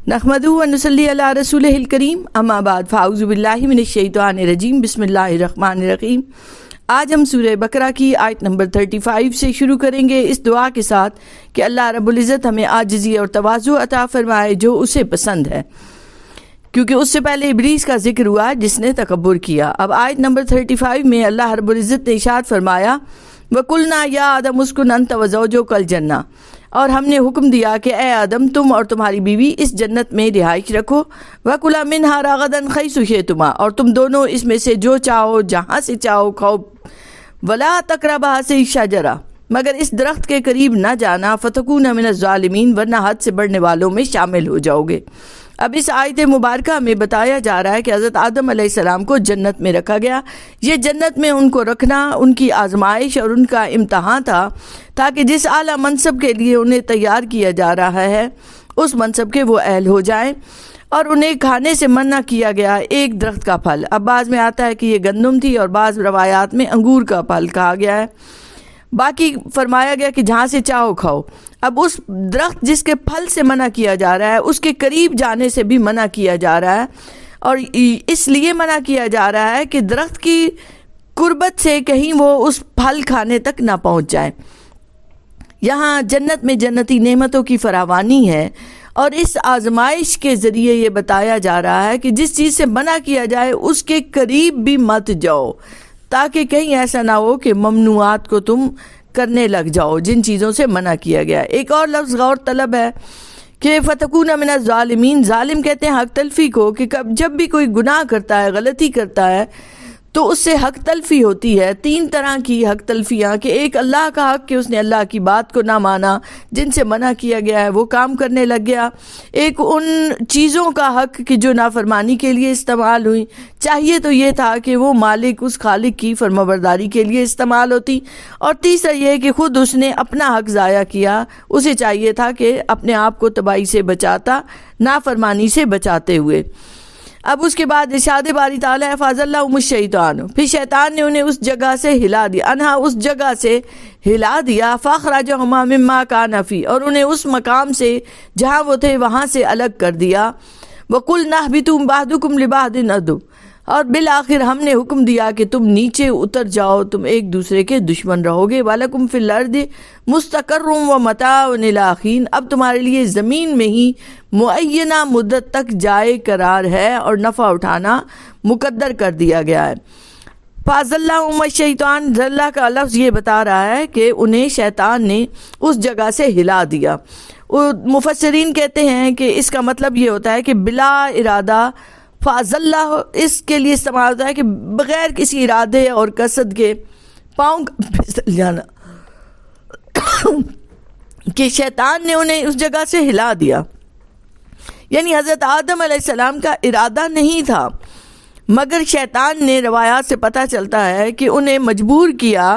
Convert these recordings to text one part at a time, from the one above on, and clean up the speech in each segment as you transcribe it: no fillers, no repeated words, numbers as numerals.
نحمدہ و نصلی علی رسولہ الکریم، اما بعد فاعوذ باللہ من الشیطان الرجیم، بسم اللہ الرحمن الرحیم۔ آج ہم سورہ بقرہ کی آیت نمبر 35 سے شروع کریں گے، اس دعا کے ساتھ کہ اللہ رب العزت ہمیں عاجزی اور تواضع عطا فرمائے جو اسے پسند ہے، کیونکہ اس سے پہلے ابلیس کا ذکر ہوا جس نے تکبر کیا۔ اب آیت نمبر 35 میں اللہ رب العزت نے ارشاد فرمایا، وَقُلْنَا يَا آدَمُ اسْكُنْ أَنْتَ وَزَوْجُكَ الْجَنَّةَ، اور ہم نے حکم دیا کہ اے آدم تم اور تمہاری بیوی اس جنت میں رہائش رکھو، وَكُلَا مِنْهَا رَغَدًا حَيْثُ شِئْتُمَا، اور تم دونوں اس میں سے جو چاہو جہاں سے چاہو کھاؤ، وَلَا تَقْرَبَا هَٰذِهِ الشَّجَرَةَ، مگر اس درخت کے قریب نہ جانا، فَتَكُونَ مِنَ الظَّالِمِينَ، ورنہ حد سے بڑھنے والوں میں شامل ہو جاؤ گے۔ اب اس آیت مبارکہ میں بتایا جا رہا ہے کہ حضرت آدم علیہ السلام کو جنت میں رکھا گیا۔ یہ جنت میں ان کو رکھنا ان کی آزمائش اور ان کا امتحان تھا، تاکہ جس اعلیٰ منصب کے لیے انہیں تیار کیا جا رہا ہے اس منصب کے وہ اہل ہو جائیں، اور انہیں کھانے سے منع کیا گیا ایک درخت کا پھل۔ اب بعض میں آتا ہے کہ یہ گندم تھی اور بعض روایات میں انگور کا پھل کہا گیا ہے، باقی فرمایا گیا کہ جہاں سے چاہو کھاؤ۔ اب اس درخت جس کے پھل سے منع کیا جا رہا ہے اس کے قریب جانے سے بھی منع کیا جا رہا ہے، اور اس لیے منع کیا جا رہا ہے کہ درخت کی قربت سے کہیں وہ اس پھل کھانے تک نہ پہنچ جائے۔ یہاں جنت میں جنتی نعمتوں کی فراوانی ہے، اور اس آزمائش کے ذریعے یہ بتایا جا رہا ہے کہ جس چیز سے منع کیا جائے اس کے قریب بھی مت جاؤ، تاکہ کہیں ایسا نہ ہو کہ ممنوعات کو تم کرنے لگ جاؤ جن چیزوں سے منع کیا گیا۔ ایک اور لفظ غور طلب ہے کہ فَتَكُونَ مِنَ الظَّالِمِينَ، ظالم کہتے ہیں حق تلفی کو، کہ جب بھی کوئی گناہ کرتا ہے، غلطی کرتا ہے تو اس سے حق تلفی ہوتی ہے۔ تین طرح کی حق تلفیاں، کہ ایک اللہ کا حق کہ اس نے اللہ کی بات کو نہ مانا، جن سے منع کیا گیا ہے وہ کام کرنے لگ گیا، ایک ان چیزوں کا حق کہ جو نافرمانی کے لیے استعمال ہوئی، چاہیے تو یہ تھا کہ وہ مالک اس خالق کی فرمانبرداری کے لیے استعمال ہوتی، اور تیسرا یہ کہ خود اس نے اپنا حق ضائع کیا، اسے چاہیے تھا کہ اپنے آپ کو تباہی سے بچاتا، نافرمانی سے بچاتے ہوئے۔ اب اس کے بعد ارشاد باری تعالیٰ ہے، فَأَزَلَّهُمُ الشَّيْطَانُ، پھر شیطان نے انہیں اس جگہ سے ہلا دیا، انہا اس جگہ سے ہلا دیا، فَأَخْرَجَهُمَا مِمَّا كَانَ فِيهِ، اور انہیں اس مقام سے جہاں وہ تھے وہاں سے الگ کر دیا۔ وَقُلْنَا اهْبِطُوا بَعْضُكُمْ لِبَعْضٍ عَدُوٌّ، اور بالآخر ہم نے حکم دیا کہ تم نیچے اتر جاؤ، تم ایک دوسرے کے دشمن رہو گے۔ وَلَكُمْ فِي الْأَرْضِ مُسْتَقَرٌّ وَمَتَاعٌ إِلَىٰ حِينٍ، اب تمہارے لیے زمین میں ہی معینہ مدت تک جائے قرار ہے اور نفع اٹھانا مقدر کر دیا گیا ہے۔ فَأَزَلَّهُمَا الشَّيْطَانُ، ذلہ کا لفظ یہ بتا رہا ہے کہ انہیں شیطان نے اس جگہ سے ہلا دیا۔ مفسرین کہتے ہیں کہ اس کا مطلب یہ ہوتا ہے کہ بلا ارادہ، فَأَزَلَّهُ اس کے لیے استعمال ہوتا ہے کہ بغیر کسی ارادے اور قصد کے پاؤں کا پھسل جانا، کہ شیطان نے انہیں اس جگہ سے ہلا دیا، یعنی حضرت آدم علیہ السلام کا ارادہ نہیں تھا، مگر شیطان نے، روایات سے پتہ چلتا ہے کہ انہیں مجبور کیا،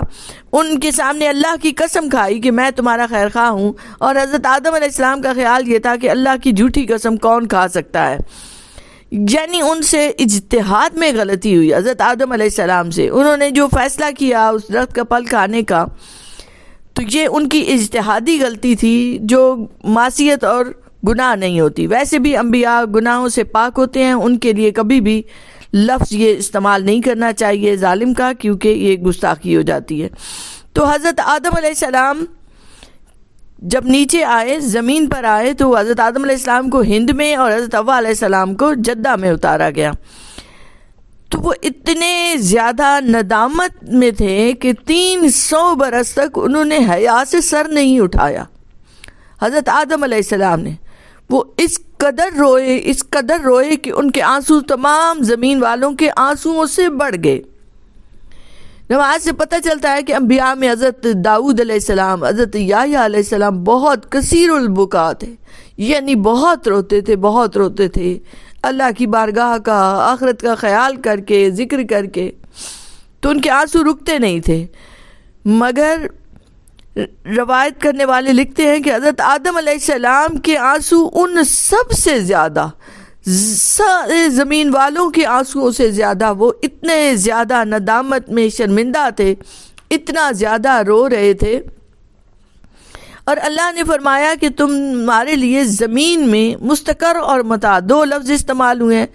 ان کے سامنے اللہ کی قسم کھائی کہ میں تمہارا خیر خواہ ہوں، اور حضرت آدم علیہ السلام کا خیال یہ تھا کہ اللہ کی جھوٹی قسم کون کھا سکتا ہے، یعنی ان سے اجتہاد میں غلطی ہوئی حضرت آدم علیہ السلام سے۔ انہوں نے جو فیصلہ کیا اس درخت کا پھل کھانے کا، تو یہ ان کی اجتہادی غلطی تھی جو معصیت اور گناہ نہیں ہوتی۔ ویسے بھی انبیاء گناہوں سے پاک ہوتے ہیں، ان کے لیے کبھی بھی لفظ یہ استعمال نہیں کرنا چاہیے ظالم کا، کیونکہ یہ گستاخی ہو جاتی ہے۔ تو حضرت آدم علیہ السلام جب نیچے آئے، زمین پر آئے، تو حضرت آدم علیہ السلام کو ہند میں اور حضرت حوا علیہ السلام کو جدہ میں اتارا گیا۔ تو وہ اتنے زیادہ ندامت میں تھے کہ 300 برس تک انہوں نے حیا سے سر نہیں اٹھایا۔ حضرت آدم علیہ السلام نے، وہ اس قدر روئے کہ ان کے آنسو تمام زمین والوں کے آنسوؤں سے بڑھ گئے۔ روایت سے پتہ چلتا ہے کہ انبیاء میں حضرت داؤد علیہ السلام، حضرت یحییٰ علیہ السلام بہت کثیر البکا تھے، یعنی بہت روتے تھے اللہ کی بارگاہ کا، آخرت کا خیال کر کے، ذکر کر کے، تو ان کے آنسو رکتے نہیں تھے۔ مگر روایت کرنے والے لکھتے ہیں کہ حضرت آدم علیہ السلام کے آنسو ان سب سے زیادہ، سارے زمین والوں کے آنسوؤں سے زیادہ، وہ اتنے زیادہ ندامت میں شرمندہ تھے، اتنا زیادہ رو رہے تھے۔ اور اللہ نے فرمایا کہ تمہارے لیے زمین میں مستقر اور متاع، دو لفظ استعمال ہوئے ہیں۔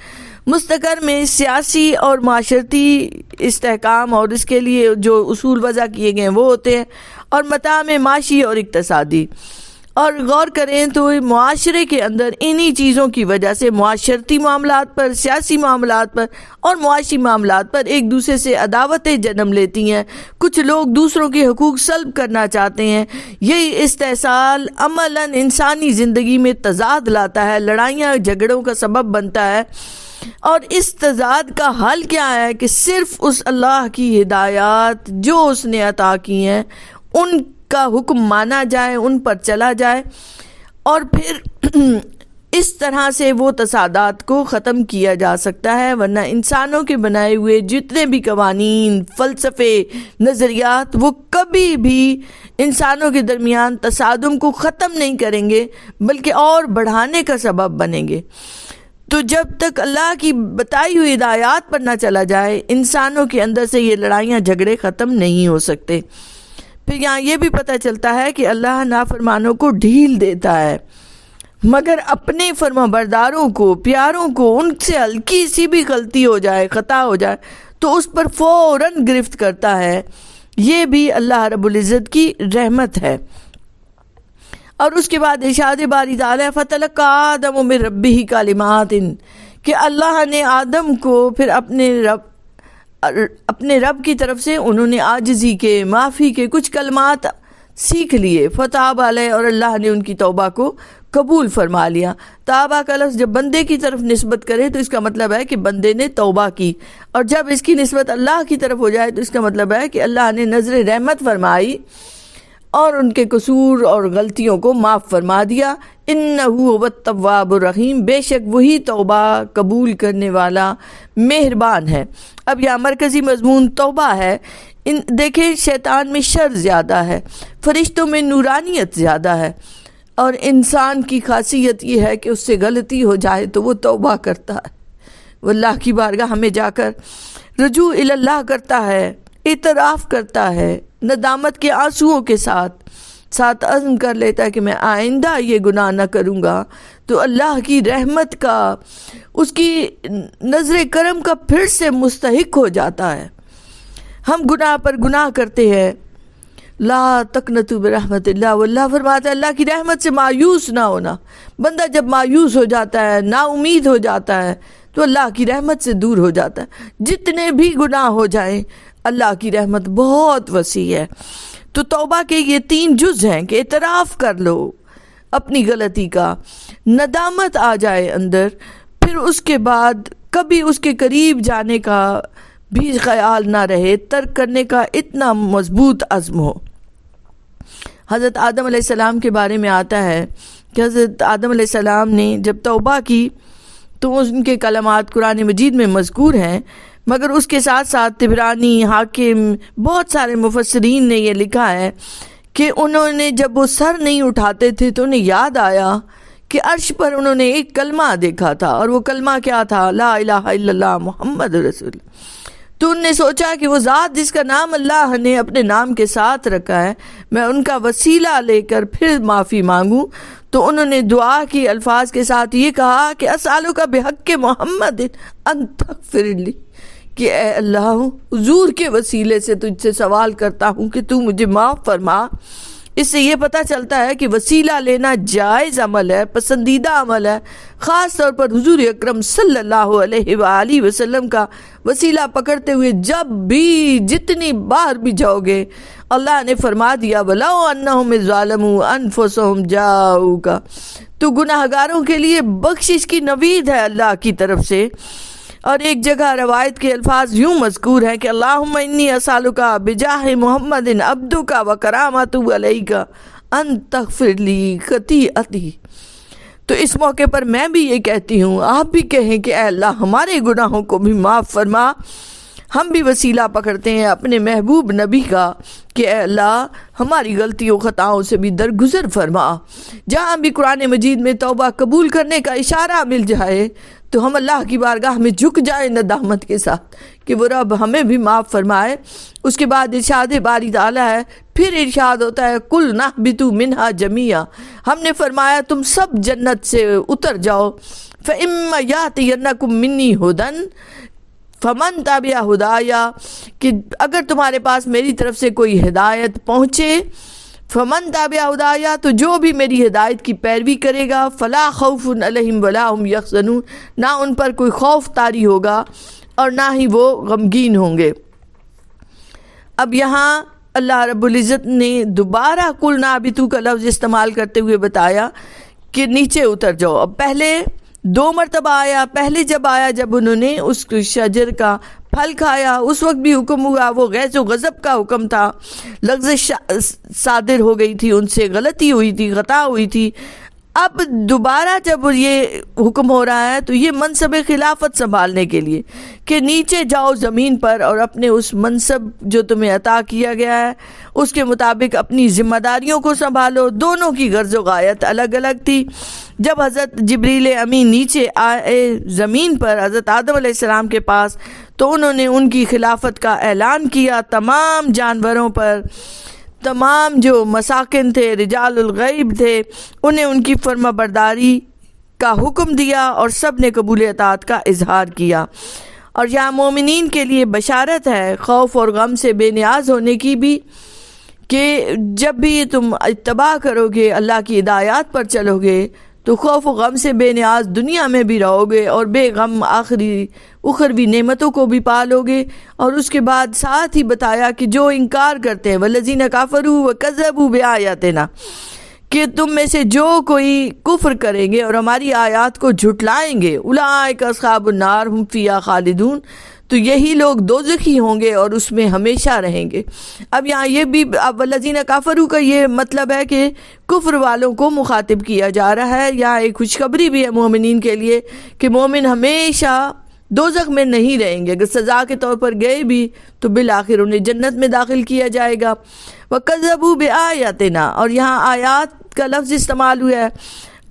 مستقر میں سیاسی اور معاشرتی استحکام اور اس کے لیے جو اصول وضع کیے گئے ہیں وہ ہوتے ہیں، اور متاع میں معاشی اور اقتصادی۔ اور غور کریں تو معاشرے کے اندر انہی چیزوں کی وجہ سے معاشرتی معاملات پر، سیاسی معاملات پر اور معاشی معاملات پر ایک دوسرے سے عداوتیں جنم لیتی ہیں۔ کچھ لوگ دوسروں کے حقوق سلب کرنا چاہتے ہیں۔ یہی استحصال عملاً انسانی زندگی میں تضاد لاتا ہے، لڑائیاں جھگڑوں کا سبب بنتا ہے۔ اور اس تضاد کا حل کیا ہے کہ صرف اس اللہ کی ہدایات جو اس نے عطا کی ہیں ان کا حکم مانا جائے، ان پر چلا جائے، اور پھر اس طرح سے وہ تصادات کو ختم کیا جا سکتا ہے۔ ورنہ انسانوں کے بنائے ہوئے جتنے بھی قوانین، فلسفے، نظریات، وہ کبھی بھی انسانوں کے درمیان تصادم کو ختم نہیں کریں گے بلکہ اور بڑھانے کا سبب بنیں گے۔ تو جب تک اللہ کی بتائی ہوئی ہدایات پر نہ چلا جائے، انسانوں کے اندر سے یہ لڑائیاں جھگڑے ختم نہیں ہو سکتے۔ پھر یہاں یہ بھی پتہ چلتا ہے کہ اللہ نافرمانوں کو ڈھیل دیتا ہے، مگر اپنے فرما برداروں کو، پیاروں کو، ان سے ہلکی سی بھی غلطی ہو جائے، خطا ہو جائے تو اس پر فوراً گرفت کرتا ہے۔ یہ بھی اللہ رب العزت کی رحمت ہے۔ اور اس کے بعد ارشاد باری تعالیٰ فَتَلَقَّىٰ آدَمُ مِن رَبِّهِ كَلِمَاتٍ، کہ اللہ نے آدم کو پھر اپنے رب کی طرف سے انہوں نے عاجزی کے، معافی کے کچھ کلمات سیکھ لیے۔ فَتَابَ عَلَيْهِ، اور اللہ نے ان کی توبہ کو قبول فرما لیا۔ توبہ کا لفظ جب بندے کی طرف نسبت کرے تو اس کا مطلب ہے کہ بندے نے توبہ کی، اور جب اس کی نسبت اللہ کی طرف ہو جائے تو اس کا مطلب ہے کہ اللہ نے نظر رحمت فرمائی اور ان کے قصور اور غلطیوں کو معاف فرما دیا۔ اِنَّهُ هُوَ التَّوَّابُ الرَّحِيمُ، بے شک وہی توبہ قبول کرنے والا مہربان ہے۔ اب یہاں مرکزی مضمون توبہ ہے۔ دیکھیں شیطان میں شر زیادہ ہے، فرشتوں میں نورانیت زیادہ ہے، اور انسان کی خاصیت یہ ہے کہ اس سے غلطی ہو جائے تو وہ توبہ کرتا ہے، وہ اللہ کی بارگاہ میں جا کر رجوع الی اللہ کرتا ہے، اعتراف کرتا ہے، ندامت کے آنسوؤں کے ساتھ عزم کر لیتا ہے کہ میں آئندہ یہ گناہ نہ کروں گا، تو اللہ کی رحمت کا، اس کی نظر کرم کا پھر سے مستحق ہو جاتا ہے۔ ہم گناہ پر گناہ کرتے ہیں، لا تقنطوا برحمت اللہ، واللہ فرماتا ہے اللہ کی رحمت سے مایوس نہ ہونا۔ بندہ جب مایوس ہو جاتا ہے، نا امید ہو جاتا ہے، تو اللہ کی رحمت سے دور ہو جاتا ہے۔ جتنے بھی گناہ ہو جائیں اللہ کی رحمت بہت وسیع ہے۔ تو توبہ کے یہ 3 جز ہیں کہ اعتراف کر لو اپنی غلطی کا، ندامت آ جائے اندر، پھر اس کے بعد کبھی اس کے قریب جانے کا بھی خیال نہ رہے، ترک کرنے کا اتنا مضبوط عزم ہو۔ حضرت آدم علیہ السلام کے بارے میں آتا ہے کہ حضرت آدم علیہ السلام نے جب توبہ کی تو ان کے کلمات قرآن مجید میں مذکور ہیں، مگر اس کے ساتھ ساتھ طبرانی، حاکم، بہت سارے مفسرین نے یہ لکھا ہے کہ انہوں نے جب وہ سر نہیں اٹھاتے تھے تو انہیں یاد آیا کہ عرش پر انہوں نے ایک کلمہ دیکھا تھا، اور وہ کلمہ کیا تھا؟ لا الہ الا اللہ محمد رسول اللہ۔ تو انہوں نے سوچا کہ وہ ذات جس کا نام اللہ نے اپنے نام کے ساتھ رکھا ہے، میں ان کا وسیلہ لے کر پھر معافی مانگوں۔ تو انہوں نے دعا کی الفاظ کے ساتھ یہ کہا کہ اسالک بحق محمد ان تغفر لی، کہ اے اللہ حضور کے وسیلے سے تجھ سے سوال کرتا ہوں کہ تو مجھے معاف فرما۔ اس سے یہ پتہ چلتا ہے کہ وسیلہ لینا جائز عمل ہے، پسندیدہ عمل ہے، خاص طور پر حضور اکرم صلی اللہ علیہ وآلہ وسلم کا وسیلہ پکڑتے ہوئے جب بھی، جتنی بار بھی جاؤ گے، اللہ نے فرما دیا وَلَوْ أَنَّهُمْ ظَالَمُوا أَنفُسَهُمْ جَاءُوكَ، تو گناہ گاروں کے لیے بخشش کی نوید ہے اللہ کی طرف سے۔ اور ایک جگہ روایت کے الفاظ یوں مذکور ہیں کہ اللہم انی اسالک بجاہ محمد عبدک وکرامتہ علیک ان تغفر لی خطیئتی۔ تو اس موقع پر میں بھی یہ کہتی ہوں، آپ بھی کہیں کہ اے اللہ ہمارے گناہوں کو بھی معاف فرما، ہم بھی وسیلہ پکڑتے ہیں اپنے محبوب نبی کا کہ اے اللہ ہماری غلطیوں خطاؤں سے بھی درگزر فرما۔ جہاں بھی قرآن مجید میں توبہ قبول کرنے کا اشارہ مل جائے تو ہم اللہ کی بارگاہ میں جھک جائیں ندامت کے ساتھ کہ وہ رب ہمیں بھی معاف فرمائے۔ اس کے بعد ارشاد باری تعالیٰ ہے، پھر ارشاد ہوتا ہے کل نہبطوا منہا جمیعا، ہم نے فرمایا تم سب جنت سے اتر جاؤ، فَإِمَّا يَأْتِيَنَّكُم مِّنِّي هُدًى فَمَن تَبِعَ هُدَايَ، کہ اگر تمہارے پاس میری طرف سے کوئی ہدایت پہنچے، فَمَن تَبِعَ هُدَايَ، تو جو بھی میری ہدایت کی پیروی کرے گا، فَلَا خَوْفٌ عَلَيْهِمْ وَلَا هُمْ يَحْزَنُونَ، نہ ان پر کوئی خوف طاری ہوگا اور نہ ہی وہ غمگین ہوں گے۔ اب یہاں اللہ رب العزت نے دوبارہ کل نہبطوا کا لفظ استعمال کرتے ہوئے بتایا کہ نیچے اتر جاؤ۔ اب پہلے 2 مرتبہ آیا، پہلے جب آیا جب انہوں نے اس شجر کا پھل کھایا اس وقت بھی حکم ہوا، وہ غیظ و غضب کا حکم تھا، لغزش صادر ہو گئی تھی، ان سے غلطی ہوئی تھی، خطا ہوئی تھی۔ اب دوبارہ جب یہ حکم ہو رہا ہے تو یہ منصب خلافت سنبھالنے کے لیے کہ نیچے جاؤ زمین پر اور اپنے اس منصب جو تمہیں عطا کیا گیا ہے اس کے مطابق اپنی ذمہ داریوں کو سنبھالو۔ دونوں کی غرض و غایت الگ الگ تھی۔ جب حضرت جبریل امین نیچے آئے زمین پر حضرت آدم علیہ السلام کے پاس تو انہوں نے ان کی خلافت کا اعلان کیا تمام جانوروں پر، تمام جو مساکن تھے، رجال الغیب تھے، انہیں ان کی فرما برداری کا حکم دیا اور سب نے قبول اطاعت کا اظہار کیا۔ اور یہاں مومنین کے لیے بشارت ہے خوف اور غم سے بے نیاز ہونے کی بھی، کہ جب بھی تم اتباع کرو گے، اللہ کی ہدایات پر چلو گے تو خوف و غم سے بے نیاز دنیا میں بھی رہو گے اور بے غم اخروی نعمتوں کو بھی پالو گے۔ اور اس کے بعد ساتھ ہی بتایا کہ جو انکار کرتے ہیں والذین کفروا وکذبوا بآیاتنا، کہ تم میں سے جو کوئی کفر کریں گے اور ہماری آیات کو جھٹلائیں گے، اولئک اصحاب النار ہم فیہا خالدون، تو یہی لوگ دوزخی ہوں گے اور اس میں ہمیشہ رہیں گے۔ اب یہاں یہ بھی اب والذین کفروا کا یہ مطلب ہے کہ کفر والوں کو مخاطب کیا جا رہا ہے۔ یہاں ایک خوشخبری بھی ہے مومنین کے لیے کہ مومن ہمیشہ دوزخ میں نہیں رہیں گے، اگر سزا کے طور پر گئے بھی تو بالآخر انہیں جنت میں داخل کیا جائے گا۔ وَكَذَّبُوا بِآيَاتِنَا، اور یہاں آیات کا لفظ استعمال ہوا ہے۔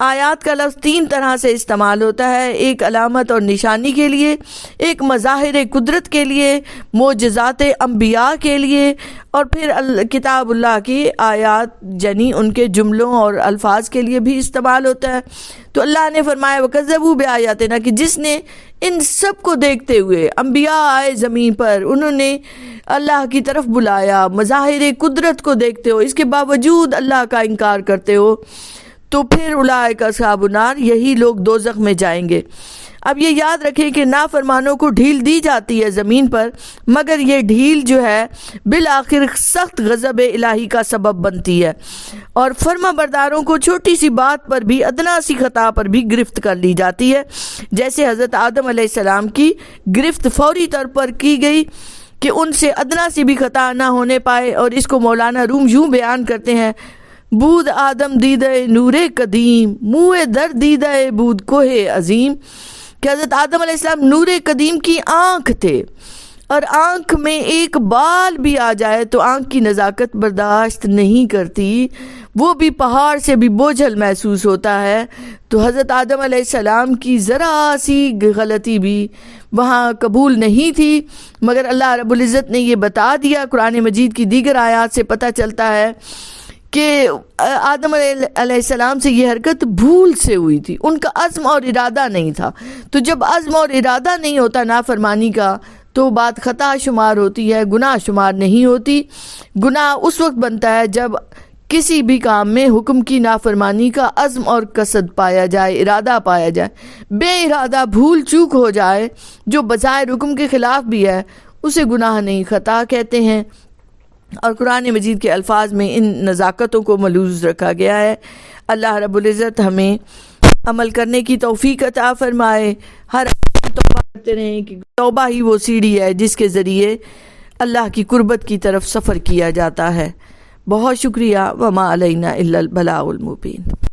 آیات کا لفظ 3 طرح سے استعمال ہوتا ہے، ایک علامت اور نشانی کے لیے، ایک مظاہر قدرت کے لیے، معجزات انبیاء کے لیے، اور پھر کتاب اللہ کی آیات یعنی ان کے جملوں اور الفاظ کے لیے بھی استعمال ہوتا ہے۔ تو اللہ نے فرمایا وَكَذَّبُوا بِآيَاتِنَا، کہ جس نے ان سب کو دیکھتے ہوئے انبیاء آئے زمین پر، انہوں نے اللہ کی طرف بلایا، مظاہر قدرت کو دیکھتے ہو، اس کے باوجود اللہ کا انکار کرتے ہو، تو پھر اولئک اصحاب النار، یہی لوگ دوزخ میں جائیں گے۔ اب یہ یاد رکھیں کہ نافرمانوں کو ڈھیل دی جاتی ہے زمین پر، مگر یہ ڈھیل جو ہے بالآخر سخت غضب الہی کا سبب بنتی ہے، اور فرما برداروں کو چھوٹی سی بات پر بھی، ادنا سی خطا پر بھی گرفت کر لی جاتی ہے، جیسے حضرت آدم علیہ السلام کی گرفت فوری طور پر کی گئی کہ ان سے ادنا سی بھی خطا نہ ہونے پائے۔ اور اس کو مولانا روم یوں بیان کرتے ہیں، بود آدم دیدہ نور قدیم، منہ در دیدہ بود کوہ عظیم، کہ حضرت آدم علیہ السلام نور قدیم کی آنکھ تھے، اور آنکھ میں ایک بال بھی آ جائے تو آنکھ کی نزاکت برداشت نہیں کرتی، وہ بھی پہاڑ سے بھی بوجھل محسوس ہوتا ہے۔ تو حضرت آدم علیہ السلام کی ذرا سی غلطی بھی وہاں قبول نہیں تھی، مگر اللہ رب العزت نے یہ بتا دیا۔ قرآن مجید کی دیگر آیات سے پتہ چلتا ہے کہ آدم علیہ السلام سے یہ حرکت بھول سے ہوئی تھی، ان کا عزم اور ارادہ نہیں تھا۔ تو جب عزم اور ارادہ نہیں ہوتا نافرمانی کا تو بات خطا شمار ہوتی ہے، گناہ شمار نہیں ہوتی۔ گناہ اس وقت بنتا ہے جب کسی بھی کام میں حکم کی نافرمانی کا عزم اور قصد پایا جائے، ارادہ پایا جائے۔ بے ارادہ بھول چوک ہو جائے جو بظاہر حکم کے خلاف بھی ہے، اسے گناہ نہیں خطا کہتے ہیں۔ اور قرآن مجید کے الفاظ میں ان نزاکتوں کو ملحوظ رکھا گیا ہے۔ اللہ رب العزت ہمیں عمل کرنے کی توفیق عطا فرمائے، ہر توبہ کرتے رہیں کہ توبہ ہی وہ سیڑھی ہے جس کے ذریعے اللہ کی قربت کی طرف سفر کیا جاتا ہے۔ بہت شکریہ، وما علینا الا البلاغ المبین۔